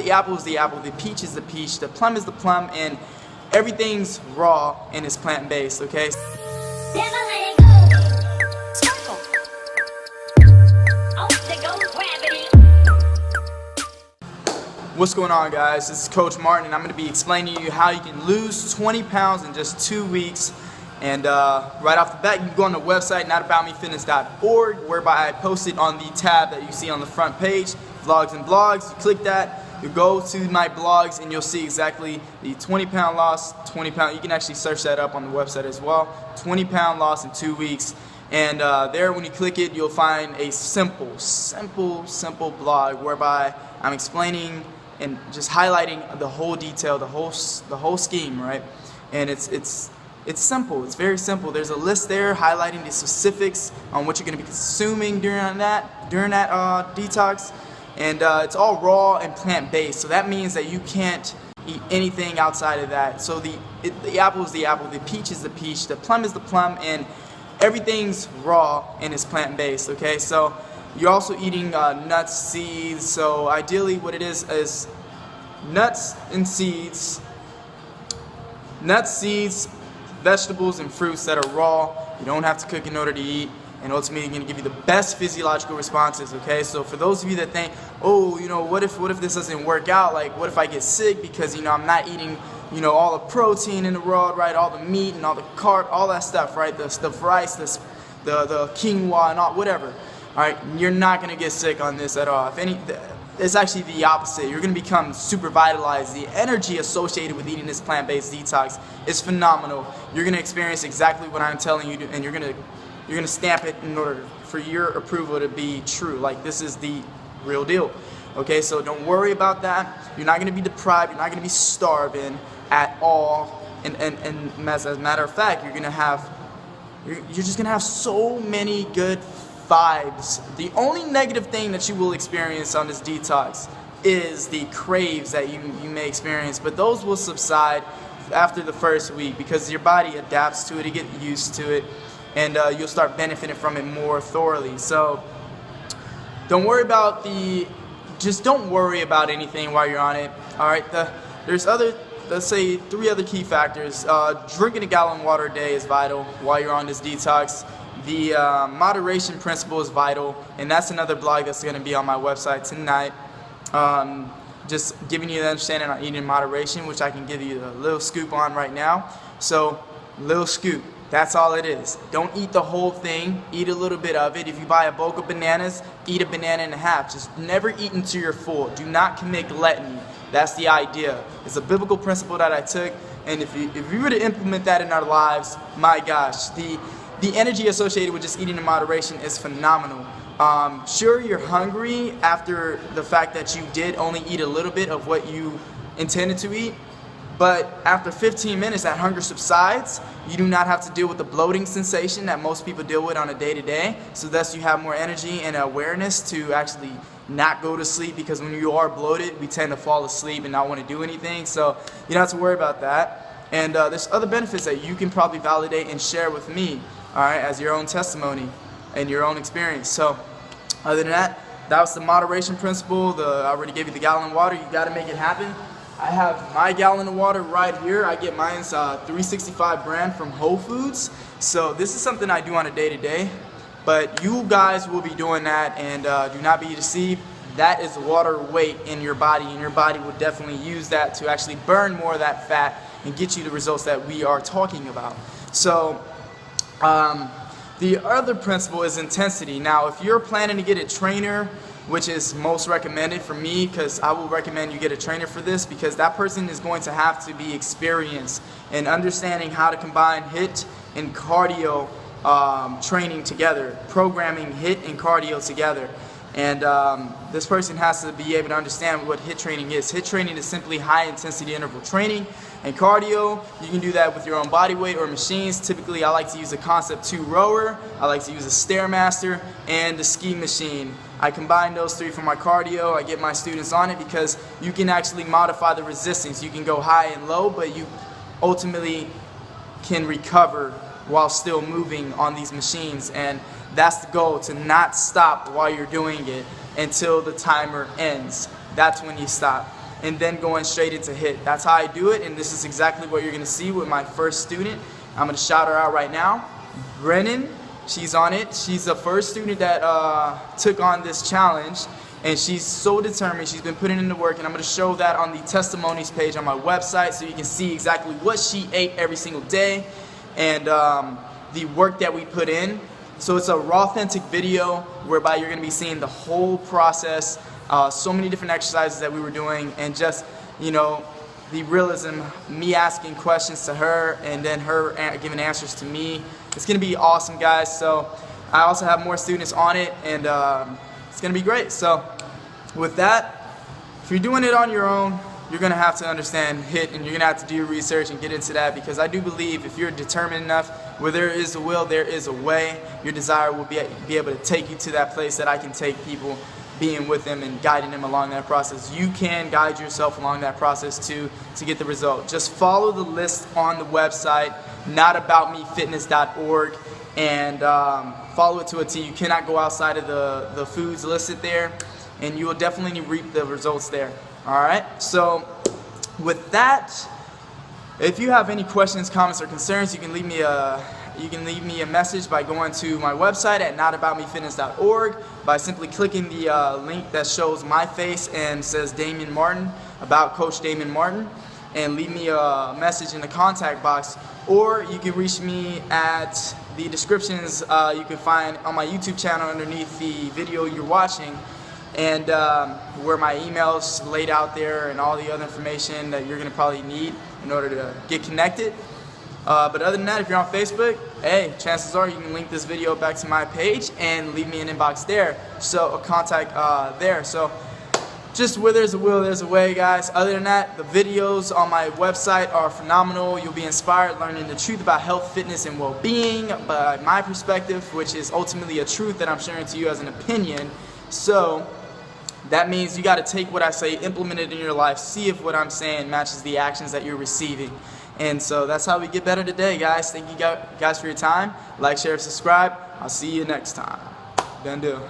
the apple is the apple, the peach is the peach, the plum is the plum, and everything's raw and is plant-based, okay? What's going on, guys? This is Coach Martin, and I'm going to be explaining to you how you can lose 20 pounds in just 2 weeks. And right off the bat, you can go on the website, notaboutmefitness.org, whereby I post it on the tab that you see on the front page, vlogs and blogs. You click that, you go to my blogs, and you'll see exactly the 20-pound loss, 20-pound. You can actually search that up on the website as well. 20-pound loss in 2 weeks. And there, when you click it, you'll find a simple blog whereby I'm explaining and just highlighting the whole detail, the whole scheme, right? And it's simple. It's very simple. There's a list there highlighting the specifics on what you're going to be consuming during that detox, and it's all raw and plant-based. So that means that you can't eat anything outside of that. So the apple is the apple, the peach is the peach, the plum is the plum, and everything's raw and is plant-based. Okay, so you're also eating nuts, seeds. So ideally, what it is nuts and seeds. Nuts, seeds, vegetables, and fruits that are raw. You don't have to cook in order to eat, and ultimately going to give you the best physiological responses. Okay, so for those of you that think, oh, what if this doesn't work out? Like, what if I get sick because I'm not eating all the protein in the world, right? All the meat and all the carb, all that stuff, right? The rice, the quinoa, and all whatever. All right, you're not going to get sick on this at all. If any, it's actually the opposite. You're going to become super vitalized. The energy associated with eating this plant-based detox is phenomenal. You're going to experience exactly what I'm telling you, and you're going to stamp it in order for your approval to be true. Like, this is the real deal. Okay, so don't worry about that. You're not going to be deprived. You're not going to be starving at all. And as a matter of fact, you're just going to have so many good vibes. The only negative thing that you will experience on this detox is the craves that you may experience, but those will subside after the first week because your body adapts to it, you get used to it, and you'll start benefiting from it more thoroughly. So don't worry about don't worry about anything while you're on it. All right, there's let's say 3 other key factors. Drinking a gallon of water a day is vital while you're on this detox. The moderation principle is vital, and that's another blog that's going to be on my website tonight. Just giving you the understanding on eating in moderation, which I can give you a little scoop on right now. So, little scoop, that's all it is. Don't eat the whole thing, eat a little bit of it. If you buy a bulk of bananas, eat a banana and a half. Just never eat until you're full. Do not commit gluttony. That's the idea. It's a biblical principle that I took, and if we were to implement that in our lives, my gosh, the energy associated with just eating in moderation is phenomenal. Sure, you're hungry after the fact that you did only eat a little bit of what you intended to eat, but after 15 minutes that hunger subsides. You do not have to deal with the bloating sensation that most people deal with on a day-to-day, so thus you have more energy and awareness to actually not go to sleep, because when you are bloated, we tend to fall asleep and not want to do anything, so you don't have to worry about that. And there's other benefits that you can probably validate and share with me, all right, as your own testimony and your own experience. So other than that, that was the moderation principle. I already gave you the gallon of water. You got to make it happen. I have my gallon of water right here. I get mine's 365 brand from Whole Foods. So this is something I do on a day-to-day. But you guys will be doing that, and do not be deceived. That is water weight in your body, and your body will definitely use that to actually burn more of that fat and get you the results that we are talking about. So the other principle is intensity. Now, if you're planning to get a trainer, which is most recommended for me, because I will recommend you get a trainer for this, because that person is going to have to be experienced in understanding how to combine HIIT and cardio training together, programming HIIT and cardio together. And this person has to be able to understand what HIIT training is. HIIT training is simply high intensity interval training, and cardio, you can do that with your own body weight or machines. Typically, I like to use a Concept 2 rower, I like to use a Stairmaster, and the ski machine. I combine those 3 for my cardio. I get my students on it because you can actually modify the resistance. You can go high and low, but you ultimately can recover while still moving on these machines, and that's the goal, to not stop while you're doing it until the timer ends. That's when you stop. and then going straight into HIIT. That's how I do it, and this is exactly what you're going to see with my first student. I'm going to shout her out right now. Brennan, she's on it. She's the first student that took on this challenge, and she's so determined. She's been putting in the work, and I'm going to show that on the testimonies page on my website so you can see exactly what she ate every single day and the work that we put in. So it's a rauthentic video whereby you're going to be seeing the whole process, so many different exercises that we were doing, and just, you know, the realism, me asking questions to her and then her giving answers to me. It's going to be awesome, guys. So I also have more students on it, and it's going to be great. So with that, if you're doing it on your own, you're going to have to understand HIIT, and you're going to have to do your research and get into that, because I do believe if you're determined enough, where there is a will, there is a way. Your desire will be able to take you to that place that I can take people, being with them and guiding them along that process. You can guide yourself along that process too to get the result. Just follow the list on the website, notaboutmefitness.org, and follow it to a T. You cannot go outside of the foods listed there, and you will definitely reap the results there. Alright, so with that, if you have any questions, comments, or concerns, you can leave me a message by going to my website at notaboutmefitness.org by simply clicking the link that shows my face and says Damien Martin, about Coach Damien Martin, and leave me a message in the contact box. Or you can reach me at the descriptions you can find on my YouTube channel underneath the video you're watching, and where my email's laid out there and all the other information that you're going to probably need in order to get connected. But other than that, if you're on Facebook, hey, chances are you can link this video back to my page and leave me an inbox there, so a contact there. So just where there's a will, there's a way, guys. Other than that, the videos on my website are phenomenal. You'll be inspired learning the truth about health, fitness, and well-being by my perspective, which is ultimately a truth that I'm sharing to you as an opinion. So that means you got to take what I say, implement it in your life, see if what I'm saying matches the actions that you're receiving. And so that's how we get better today, guys. Thank you guys for your time. Like, share, subscribe. I'll see you next time. Done deal.